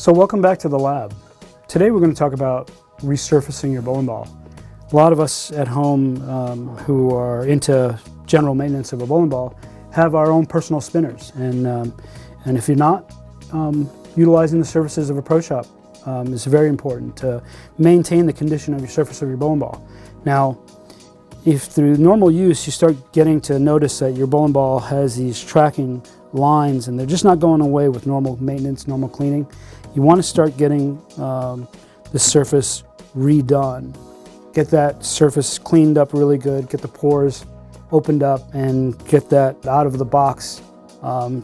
So welcome back to the lab. Today we're going to talk about resurfacing your bowling ball. A lot of us at home who are into general maintenance of a bowling ball have our own personal spinners, and if you're not, utilizing the services of a pro shop is very important to maintain the condition of your surface of your bowling ball. Now, if through normal use you start getting to notice that your bowling ball has these tracking lines and they're just not going away with normal maintenance, normal cleaning, you want to start getting the surface redone. Get that surface cleaned up really good, get the pores opened up, and get that out of the box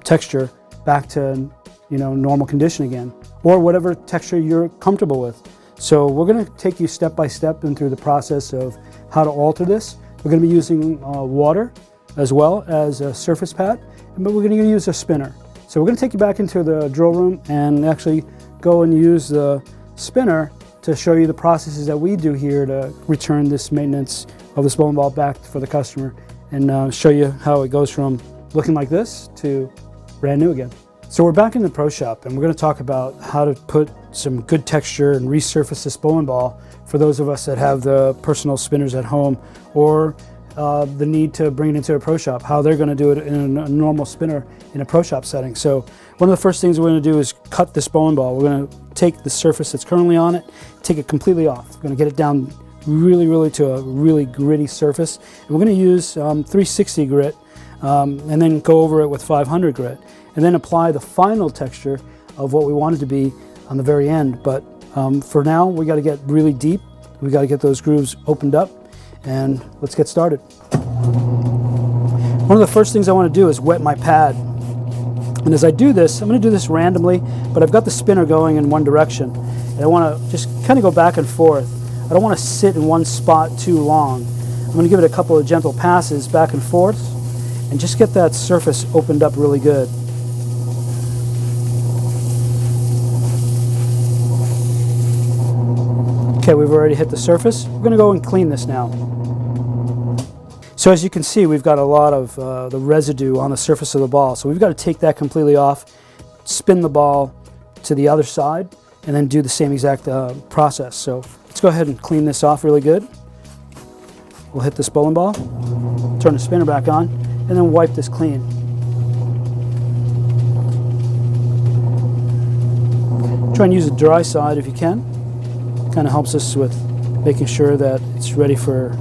texture back to normal condition again, or whatever texture you're comfortable with. So we're going to take you step by step and through the process of how to alter this. We're going to be using water as well as a surface pad, but we're going to use a spinner. So we're going to take you back into the drill room and actually go and use the spinner to show you the processes that we do here to return this maintenance of this bowling ball back for the customer, and show you how it goes from looking like this to brand new again. So we're back in the pro shop, and we're going to talk about how to put some good texture and resurface this bowling ball for those of us that have the personal spinners at home, or the need to bring it into a pro shop, how they're going to do it in a normal spinner in a pro shop setting. So one of the first things we're going to do is cut this bowling ball. We're going to take the surface that's currently on it, take it completely off. We're going to get it down really to a really gritty surface. And we're going to use 360 grit and then go over it with 500 grit, and then apply the final texture of what we want it to be on the very end. But for now, we got to get really deep. We got to get those grooves opened up, and let's get started. One of the first things I want to do is wet my pad. And as I do this, I'm going to do this randomly, but I've got the spinner going in one direction, and I want to just kind of go back and forth. I don't want to sit in one spot too long. I'm going to give it a couple of gentle passes back and forth and just get that surface opened up really good. Okay, we've already hit the surface. We're going to go and clean this now. So as you can see, we've got a lot of the residue on the surface of the ball. So we've got to take that completely off, spin the ball to the other side, and then do the same exact process. So let's go ahead and clean this off really good. We'll hit this bowling ball, turn the spinner back on, and then wipe this clean. Try and use the dry side if you can. Kind of helps us with making sure that it's ready for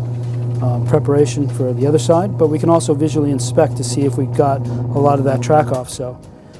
preparation for the other side, but we can also visually inspect to see if we got a lot of that track off. So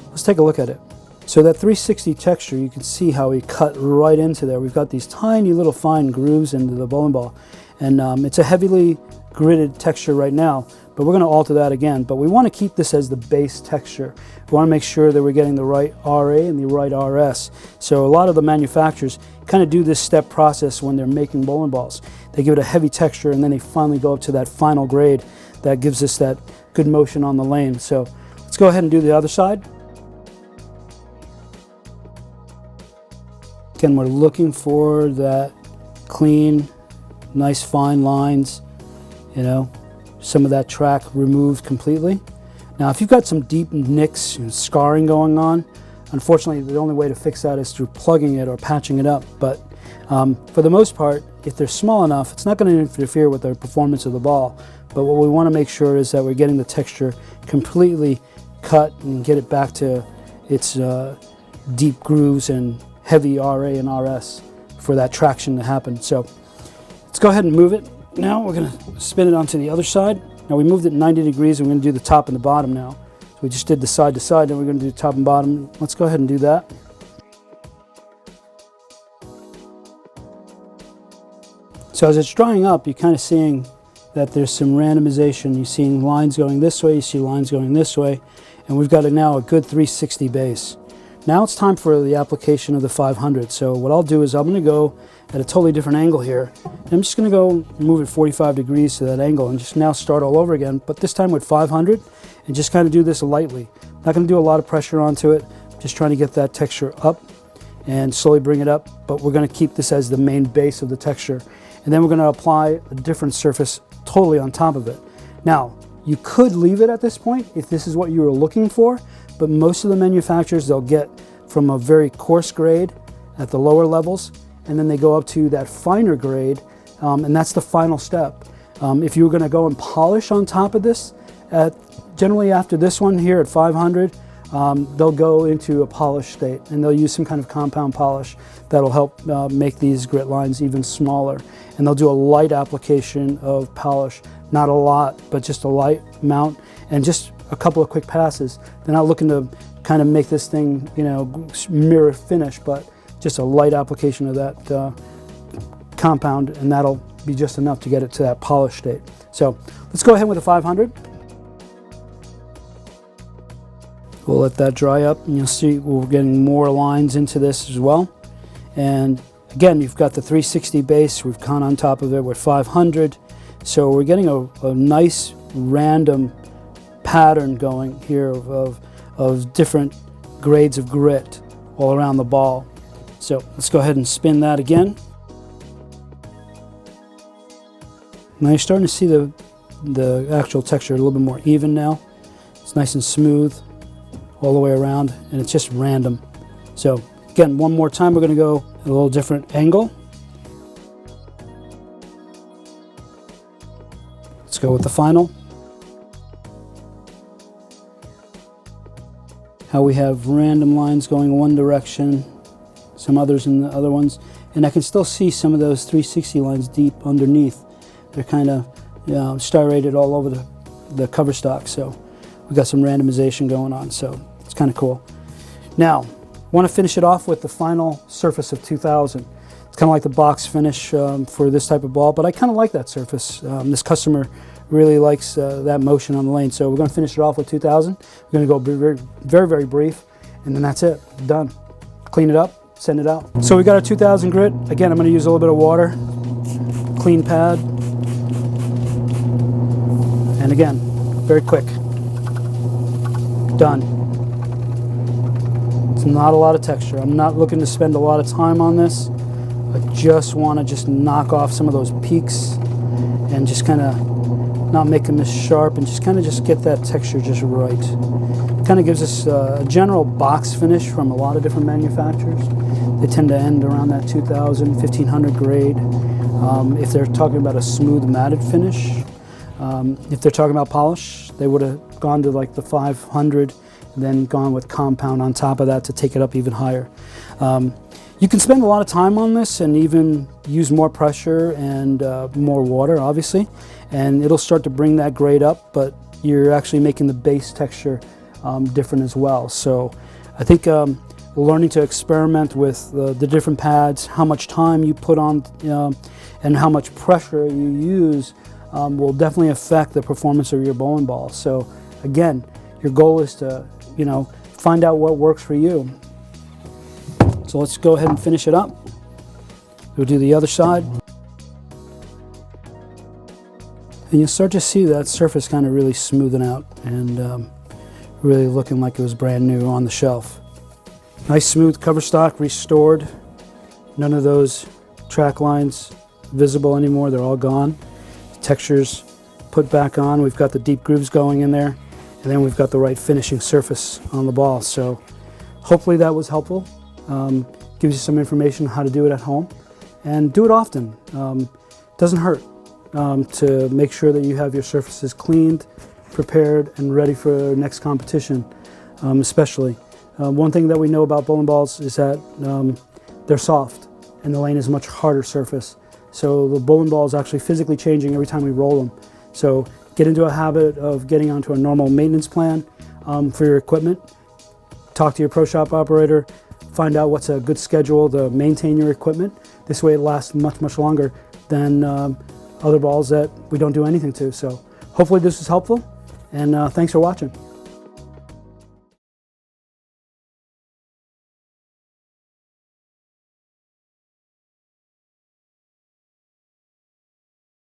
let's take a look at it. So that 360 texture, you can see how we cut right into there. We've got these tiny little fine grooves into the bowling ball, and it's a heavily gritted texture right now, but we're going to alter that again. But we want to keep this as the base texture. We want to make sure that we're getting the right RA and the right RS. So a lot of the manufacturers kind of do this step process when they're making bowling balls. They give it a heavy texture, and then they finally go up to that final grade that gives us that good motion on the lane. So let's go ahead and do the other side. Again, we're looking for that clean, nice fine lines, some of that track removed completely. Now, if you've got some deep nicks and scarring going on, unfortunately, the only way to fix that is through plugging it or patching it up. But for the most part, if they're small enough, it's not going to interfere with the performance of the ball. But what we want to make sure is that we're getting the texture completely cut and get it back to its deep grooves and heavy RA and RS for that traction to happen. So let's go ahead and move it. Now we're going to spin it onto the other side. Now we moved it 90 degrees, and we're going to do the top and the bottom now. So we just did the side to side, then we're going to do top and bottom. Let's go ahead and do that. So as it's drying up, you're kind of seeing that there's some randomization. You're seeing lines going this way, you see lines going this way, and we've got now a good 360 base. Now it's time for the application of the 500. So what I'll do is I'm going to go at a totally different angle here. And I'm just going to go move it 45 degrees to that angle and just now start all over again, but this time with 500, and just kind of do this lightly. Not going to do a lot of pressure onto it, just trying to get that texture up and slowly bring it up, but we're going to keep this as the main base of the texture. And then we're going to apply a different surface totally on top of it. Now, you could leave it at this point if this is what you were looking for, but most of the manufacturers, they'll get from a very coarse grade at the lower levels, and then they go up to that finer grade, and that's the final step. If you were going to go and polish on top of this, generally after this one here at 500, they'll go into a polished state, and they'll use some kind of compound polish that'll help make these grit lines even smaller. And they'll do a light application of polish, not a lot, but just a light amount, and just a couple of quick passes. They're not looking to kind of make this thing, you know, mirror finish, but just a light application of that compound, and that'll be just enough to get it to that polished state. So let's go ahead with a 500. We'll let that dry up, and you'll see we're getting more lines into this as well. And again, you've got the 360 base, we've gone on top of it with 500. So we're getting a nice random pattern going here of different grades of grit all around the ball. So let's go ahead and spin that again. Now you're starting to see the actual texture a little bit more even now. It's nice and smooth all the way around, and it's just random. So again, one more time, we're going to go a little different angle. Let's go with the final. How we have random lines going one direction, some others in the other ones, and I can still see some of those 360 lines deep underneath. They're kind of, you know, striated all over the cover stock, so we've got some randomization going on, so it's kind of cool. Now, want to finish it off with the final surface of 2000. It's kind of like the box finish for this type of ball, but I kind of like that surface. This customer really likes that motion on the lane, so we're going to finish it off with 2000. We're going to go very, very, very brief, and then that's it. Done. Clean it up, send it out. So we got our 2000 grit. Again, I'm going to use a little bit of water, clean pad, and again, very quick. Done. It's not a lot of texture. I'm not looking to spend a lot of time on this. I just want to knock off some of those peaks and just kind of not make them as sharp, and just kind of get that texture just right. Kind of gives us a general box finish from a lot of different manufacturers. They tend to end around that 2000, 1500 grade. If they're talking about a smooth matted finish, if they're talking about polish, they would have gone to like the 500, and then gone with compound on top of that to take it up even higher. You can spend a lot of time on this and even use more pressure and more water, obviously, and it'll start to bring that grade up, but you're actually making the base texture different as well. So I think learning to experiment with the different pads, how much time you put on, and how much pressure you use will definitely affect the performance of your bowling ball. So again, your goal is to, find out what works for you. So let's go ahead and finish it up. We'll do the other side. And you'll start to see that surface kind of really smoothing out and really looking like it was brand new on the shelf. Nice smooth cover stock, restored. None of those track lines visible anymore, they're all gone. The textures put back on. We've got the deep grooves going in there, and then we've got the right finishing surface on the ball. So hopefully that was helpful. Gives you some information on how to do it at home, and do it often. Doesn't hurt to make sure that you have your surfaces cleaned, prepared, and ready for next competition, especially. One thing that we know about bowling balls is that they're soft, and the lane is a much harder surface. So the bowling ball is actually physically changing every time we roll them. So get into a habit of getting onto a normal maintenance plan for your equipment. Talk to your pro shop operator. Find out what's a good schedule to maintain your equipment. This way it lasts much, much longer than other balls that we don't do anything to. So hopefully this was helpful, and thanks for watching.